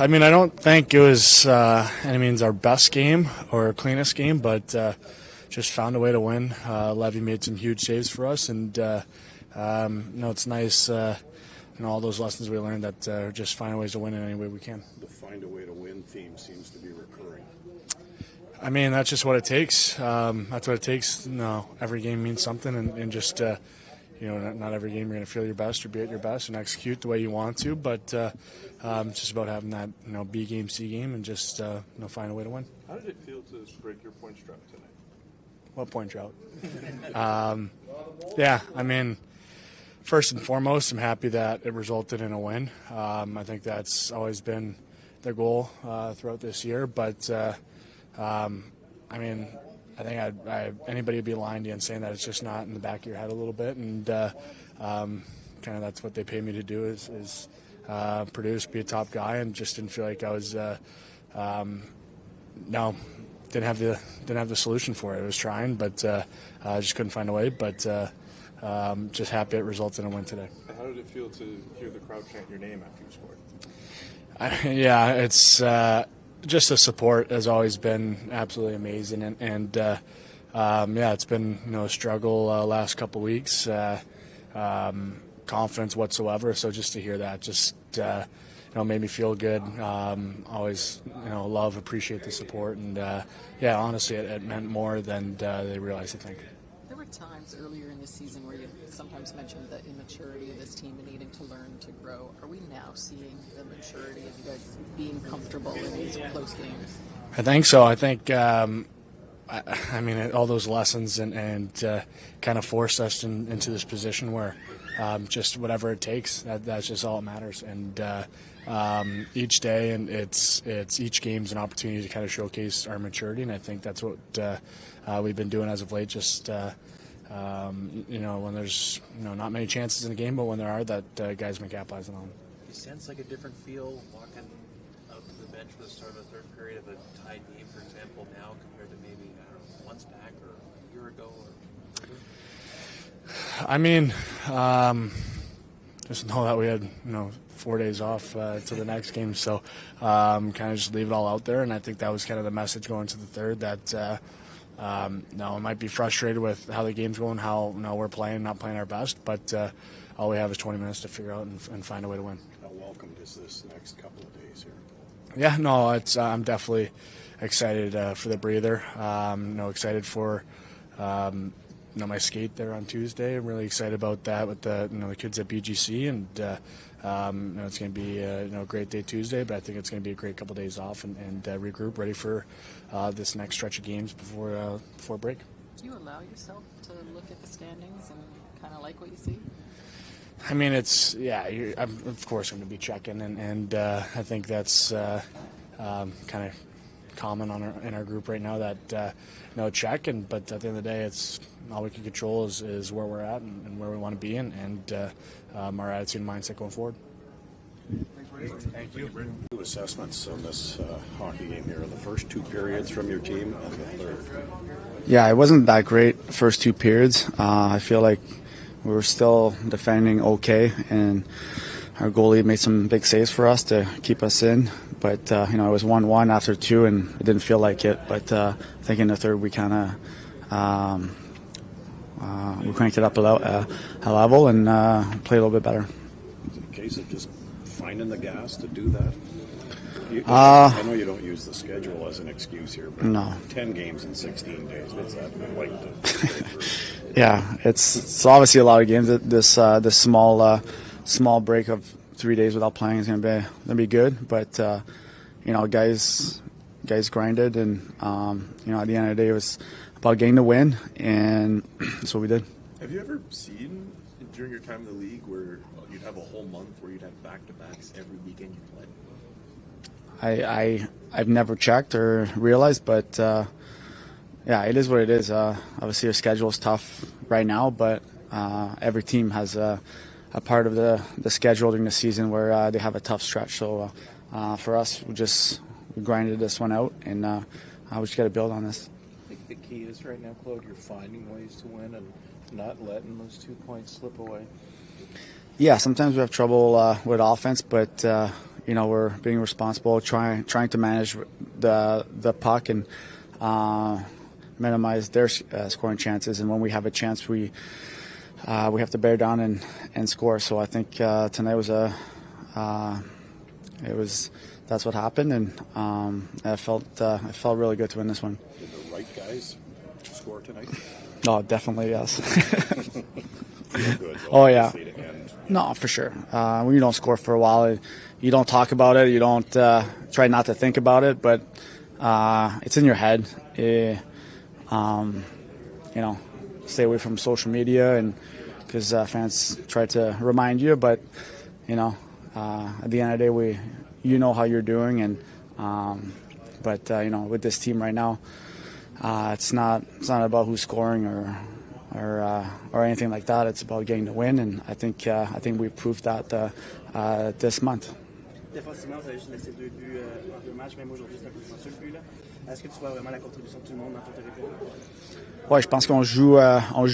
I mean, I don't think it was any means our best game or cleanest game, but just found a way to win. Levy made some huge saves for us, and it's nice. All those lessons we learned that just find ways to win in any way we can. The find a way to win theme seems to be recurring. I mean, that's just what it takes. That's what it takes. No, every game means something, and just not every game you're going to feel your best or be at your best and execute the way you want to. But it's just about having that B game, C game, and just find a way to win. How did it feel to break your point drought tonight? What point drought? Yeah, I mean, first and foremost, I'm happy that it resulted in a win. I think that's always been the goal throughout this year. But I mean, I think anybody would be lying to you and saying that it's just not in the back of your head a little bit, and kind of that's what they pay me to do is produce, be a top guy, and just didn't feel like I was didn't have the solution for it. I was trying, but I just couldn't find a way. But just happy it resulted in a win today. How did it feel to hear the crowd chant your name after you scored? It's just the support has always been absolutely amazing, and it's been a struggle last couple weeks, confidence whatsoever. So just to hear that just made me feel good. Always appreciate the support, and honestly it meant more than they realized, I think. There were times earlier in the season where you sometimes mentioned the immaturity of this team and needing to learn to grow. Are we now seeing the maturity of you guys being comfortable in these close games? I think so. I think, I mean, all those lessons and kind of forced us into this position where just whatever it takes, that's just all that matters. And each day and it's each game's an opportunity to kind of showcase our maturity, and I think that's what we've been doing as of late. Just when there's not many chances in the game, but when there are, that guys been capitalizing on. Do you sense like a different feel walking out to the bench for the start of the third period of a tied game, for example, now compared to maybe months back or a year ago? I mean, just know that we had 4 days off to the next game, so kind of just leave it all out there, and I think that was kind of the message going to the third, that I might be frustrated with how the game's going, how we're playing, not playing our best, but all we have is 20 minutes to figure out and find a way to win. How welcomed is this next couple of days here? Yeah, no, I'm definitely excited for the breather. Excited for my skate there on Tuesday. I'm really excited about that with the kids at BGC, and it's going to be a great day Tuesday, but I think it's going to be a great couple of days off and regroup, ready for this next stretch of games before break. Do you allow yourself to look at the standings and kind of like what you see? I mean, I'm of course going to be checking, and I think that's kind of common in our group right now, that check, but at the end of the day, it's all we can control is where we're at and where we want to be, and our attitude and mindset going forward. Thank you. Two assessments on this hockey game here. The first two periods from your team and the third. Yeah, it wasn't that great first two periods. I feel like we were still defending okay, and our goalie made some big saves for us to keep us in. But, it was 1-1 after two, and it didn't feel like it. But I think in the third we kind of we cranked it up a level and played a little bit better. Is it a case of just finding the gas to do that? I know you don't use the schedule as an excuse here, but no. 10 games in 16 days, what's that like to Yeah, it's obviously a lot of games. This small break of 3 days without playing is going to be good, but guys grinded, and at the end of the day it was about getting the win, and that's what we did. Have you ever seen during your time in the league where you'd have a whole month where you'd have back-to-backs every weekend you played? I've never checked or realized, but it is what it is. Obviously our schedule is tough right now, but every team has a part of the schedule during the season where they have a tough stretch. So for us, we grinded this one out, and we just got to build on this. I think the key is right now, Claude, you're finding ways to win and not letting those 2 points slip away. Yeah, sometimes we have trouble with offense, but we're being responsible, trying to manage the puck and minimize their scoring chances. And when we have a chance, we have to bear down and score. So I think tonight was that's what happened, and it felt really good to win this one. Did the right guys score tonight? Oh, definitely, yes. Feel good, Oh, yeah. obviously, to end. No, for sure. When you don't score for a while, you don't talk about it. You don't try not to think about it, but it's in your head. Stay away from social media, and because fans try to remind you. But at the end of the day, you know how you're doing, and with this team right now, it's not about who's scoring or anything like that. It's about getting the win, and I think we proved that this month. Défensivement, vous avez juste laissé 2 buts en 2 matchs. Même aujourd'hui, c'est un peu ce seul but-là. Est-ce que tu vois vraiment la contribution de tout le monde dans ton territoire? Ouais, je pense qu'on joue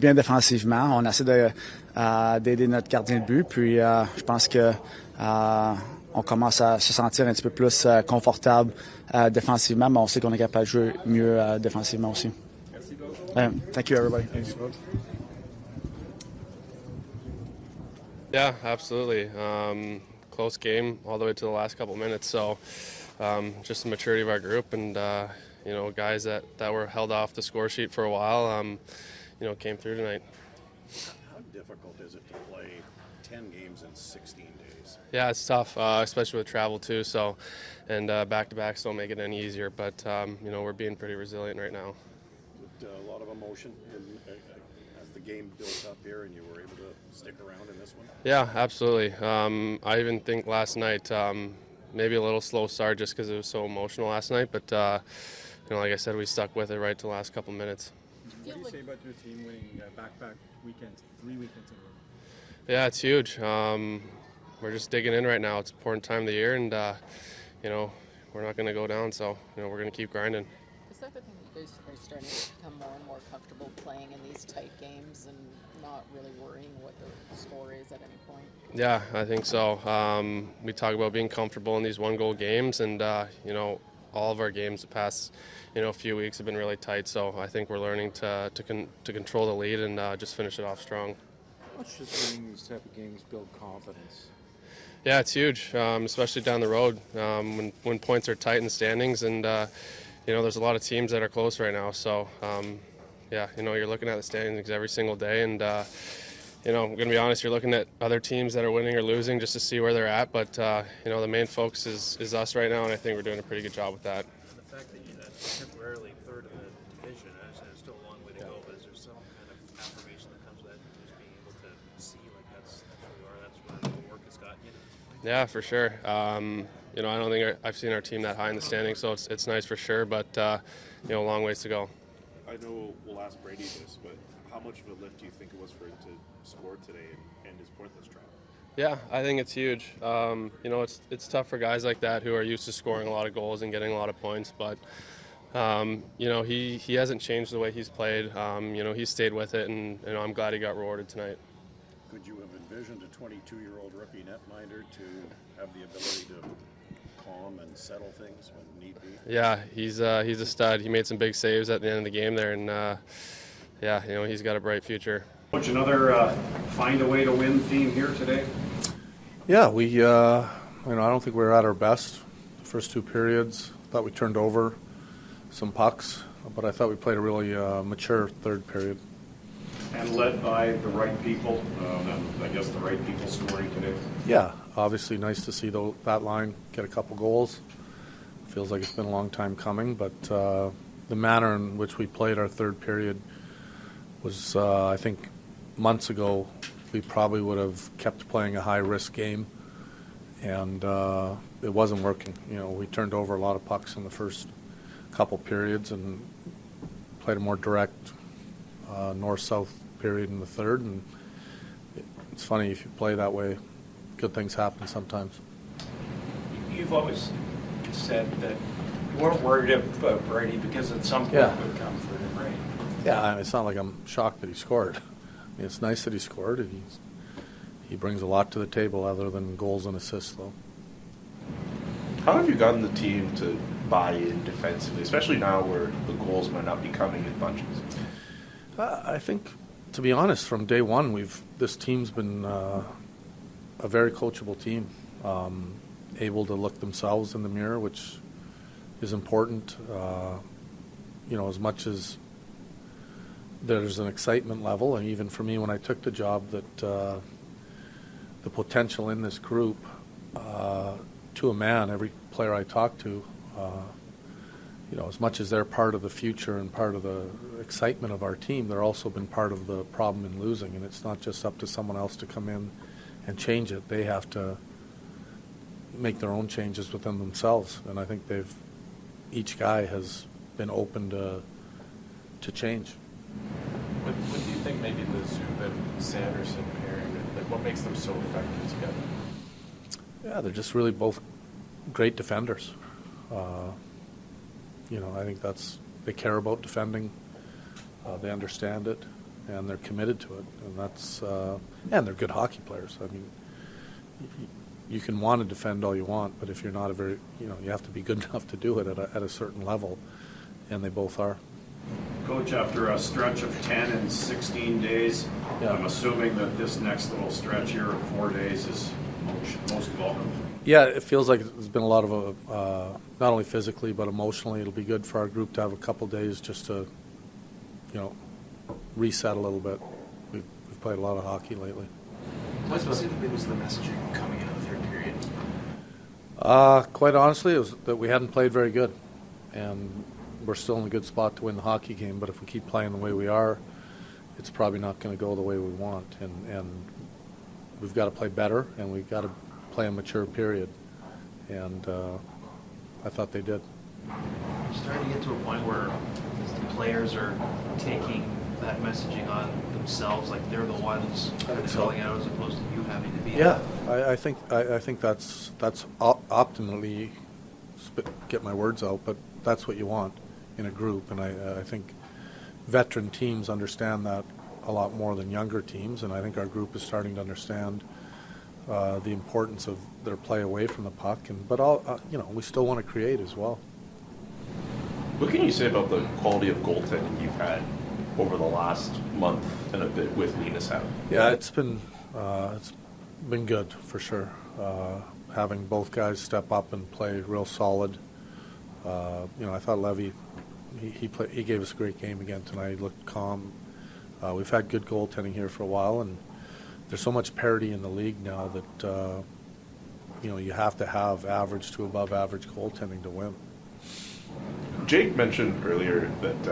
bien défensivement. On essaie d'aider notre gardien de but. Puis je pense que on commence à se sentir un petit peu plus confortable défensivement, mais on sait qu'on est capable de jouer mieux défensivement aussi. Merci. Thank you, everybody. Thanks. Yeah, absolutely. Close game all the way to the last couple minutes. So just the maturity of our group and, guys that were held off the score sheet for a while, came through tonight. How difficult is it to play 10 games in 16 days? Yeah, it's tough, especially with travel too. So, and back-to-backs don't make it any easier. But, we're being pretty resilient right now. A lot of emotion as the game built up here and you were able to stick around in this one? Yeah, absolutely. I even think last night, maybe a little slow start just because it was so emotional last night. But, like I said, we stuck with it right to the last couple minutes. What do you say about your team winning back-to-back weekends, 3 weekends in a row? Yeah, it's huge. We're just digging in right now. It's an important time of the year, and, we're not going to go down. So, we're going to keep grinding. Is that the thing that you guys are starting to become more and more comfortable playing in these tight games and not really worrying what the score is at any point? Yeah, I think so. We talk about being comfortable in these one-goal games, and, all of our games the past, few weeks have been really tight. So I think we're learning to control the lead and just finish it off strong. How much does winning these type of games build confidence? Yeah, it's huge, especially down the road when points are tight in the standings, and there's a lot of teams that are close right now. So you're looking at the standings every single day, and I'm going to be honest, you're looking at other teams that are winning or losing just to see where they're at. But the main focus is us right now, and I think we're doing a pretty good job with that. The fact that you're temporarily third in the division, I understand there's still a long way to go, but is there some kind of affirmation that comes with that, just being able to see like that's where you are, that's where the work has gotten you to this point? Yeah, for sure. I don't think I've seen our team that high in the standings, so it's nice for sure, but a long ways to go. I know we'll ask Brady this, but how much of a lift do you think it was for him to score today and end his pointless drought? Yeah, I think it's huge. It's tough for guys like that who are used to scoring a lot of goals and getting a lot of points, but he hasn't changed the way he's played. He's stayed with it, and I'm glad he got rewarded tonight. Could you have envisioned a 22-year-old rookie netminder to have the ability to calm and settle things when need be? Yeah, he's a stud. He made some big saves at the end of the game there, and he's got a bright future. Coach, another find a way to win theme here today? Yeah, we I don't think we were at our best the first 2 periods. Thought we turned over some pucks, but I thought we played a really mature third period. And led by the right people, and I guess the right people scoring today. Yeah, obviously nice to see that line get a couple goals. Feels like it's been a long time coming, but the manner in which we played our third period was, I think, months ago, we probably would have kept playing a high-risk game, and it wasn't working. We turned over a lot of pucks in the first couple periods and played a more direct north-south period in the third, and it's funny, if you play that way, good things happen sometimes. You've always said that you weren't worried about Brady because at some point it would come for him, right? Yeah, it's not like I'm shocked that he scored. It's nice that he scored. He brings a lot to the table other than goals and assists, though. How have you gotten the team to buy in defensively, especially now where the goals might not be coming in bunches? I think, to be honest, from day one, this team's been a very coachable team, able to look themselves in the mirror, which is important. As much as there's an excitement level, and even for me when I took the job, that the potential in this group, to a man, every player I talk to, as much as they're part of the future and part of the excitement of our team, they're also been part of the problem in losing. And it's not just up to someone else to come in and change it. They have to make their own changes within themselves. And I think each guy has been open to change. What do you think maybe the Zubin-Sanderson pairing, what makes them so effective together? Yeah, they're just really both great defenders. I think they care about defending. They understand it, and they're committed to it. And and they're good hockey players. I mean, you can want to defend all you want, but if you're not you have to be good enough to do it at a certain level, and they both are. Coach, after a stretch of 10 and 16 days, I'm assuming that this next little stretch here of 4 days is most welcome. Yeah, it feels like there's been a lot of, not only physically but emotionally. It'll be good for our group to have a couple days just to, reset a little bit. We've played a lot of hockey lately. What specifically was the messaging coming into the third period? Quite honestly, it was that we hadn't played very good, and we're still in a good spot to win the hockey game. But if we keep playing the way we are, it's probably not going to go the way we want. And we've got to play better, and we've got to play a mature period. And I thought they did. Starting to get to a point where the players are taking that messaging on themselves, like they're the ones filling out as opposed to you having to be. Yeah, I think that's optimally, get my words out, but that's what you want in a group, and I think veteran teams understand that a lot more than younger teams, and I think our group is starting to understand the importance of their play away from the puck, but we still want to create as well. What can you say about the quality of goaltending you've had over the last month and a bit with Linus out? Yeah, it's been good for sure. Having both guys step up and play real solid. I thought Levy, he gave us a great game again tonight. He looked calm. We've had good goaltending here for a while, and there's so much parity in the league now that you have to have average to above average goaltending to win. Jake mentioned earlier that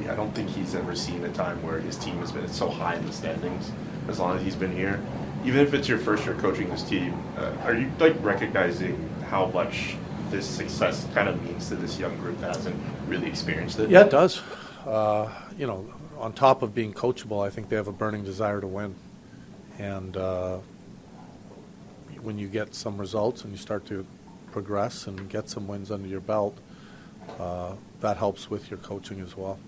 I don't think he's ever seen a time where his team has been so high in the standings as long as he's been here. Even if it's your first year coaching this team, are you recognizing how much this success kind of means to this young group that hasn't really experienced it? Yeah, it does. On top of being coachable, I think they have a burning desire to win. And when you get some results and you start to progress and get some wins under your belt, that helps with your coaching as well.